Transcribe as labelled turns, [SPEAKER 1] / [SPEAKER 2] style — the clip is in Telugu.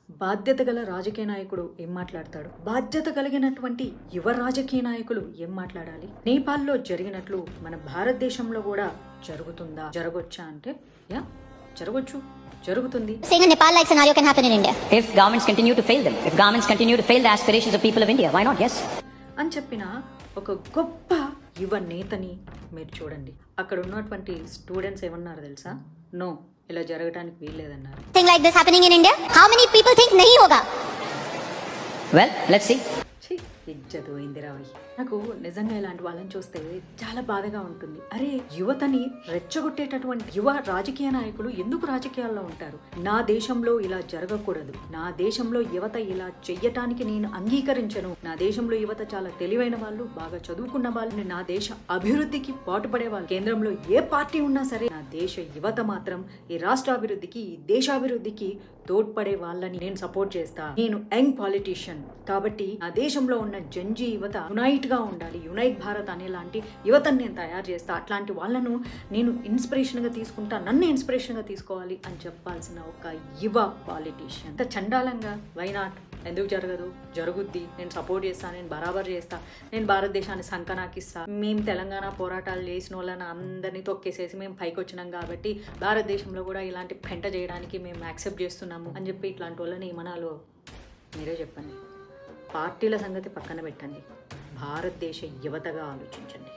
[SPEAKER 1] బాధ్యత గల రాజకీయ నాయకుడు ఏం మాట్లాడతాడు? బాధ్యత కలిగినటువంటి యువ రాజకీయ నాయకులు ఏం మాట్లాడాలి? నేపాల్లో జరిగినట్లు మన భారతదేశంలో కూడా జరుగుతుందా? జరగొచ్చా అంటే యా జరగొచ్చు, జరుగుతుంది.
[SPEAKER 2] Saying a Nepal-like scenario can happen in India.
[SPEAKER 3] If governments continue to fail them, if governments continue to fail the aspirations of people of India, why not? Yes.
[SPEAKER 1] అని చెప్పిన ఒక గొప్ప యువ నేతని మీరు చూడండి. అక్కడ ఉన్నటువంటి స్టూడెంట్స్ ఏమన్నారు తెలుసా? నో, ఇలా జరగడానికి వీల్లేదన్నారు.
[SPEAKER 2] Thing like this happening in India, how many people think nahi hoga?
[SPEAKER 3] Well, let's see.
[SPEAKER 1] ఇజ్జతు ఇందిరావయ్య. నాకు నిజంగా ఇలాంటి వాళ్ళని చూస్తే చాలా బాధగా ఉంటుంది. అరే, యువతని రెచ్చగొట్టేటటువంటి యువ రాజకీయ నాయకులు ఎందుకు రాజకీయాల్లో ఉంటారు? నా దేశంలో ఇలా జరగకూడదు, నా దేశంలో యువత ఇలా చెయ్యటానికి నేను అంగీకరించను, నా దేశంలో యువత చాలా తెలివైన వాళ్ళు, బాగా చదువుకున్న వాళ్ళు, నా దేశ అభివృద్ధికి పాటుపడే వాళ్ళు, కేంద్రంలో ఏ పార్టీ ఉన్నా సరే నా దేశ యువత మాత్రం ఈ రాష్ట్ర అభివృద్ధికి, ఈ దేశాభివృద్ధికి తోడ్పడే వాళ్ళని నేను సపోర్ట్ చేస్తా. నేను యంగ్ పాలిటీషియన్ కాబట్టి నా దేశంలో ఉన్న జంజీ యువత యునైట్ గా ఉండాలి, యునైట్ భారత్ అనేలాంటి యువతను నేను తయారు చేస్తా, అట్లాంటి వాళ్ళను నేను ఇన్స్పిరేషన్ గా తీసుకుంటా, నన్ను ఇన్స్పిరేషన్ గా తీసుకోవాలి అని చెప్పాల్సిన ఒక యువ పాలిటీషియన్. అంత చండాలంగా వై నాట్, ఎందుకు జరగదు? జరుగుద్ది, నేను సపోర్ట్ చేస్తా, నేను బరాబర్ చేస్తా, నేను భారతదేశాన్ని సంకనాకిస్తా, మేము తెలంగాణ పోరాటాలు చేసిన వాళ్ళని అందరినీ తొక్కేసేసి మేము పైకి వచ్చినాం కాబట్టి భారతదేశంలో కూడా ఇలాంటి పెంట చేయడానికి మేము యాక్సెప్ట్ చేస్తున్నాము అని చెప్పి ఇట్లాంటి వాళ్ళని ఏమనాలో మీరే చెప్పండి. పార్టీల సంగతి పక్కన పెట్టండి, భారతదేశ యువతగా ఆలోచించండి.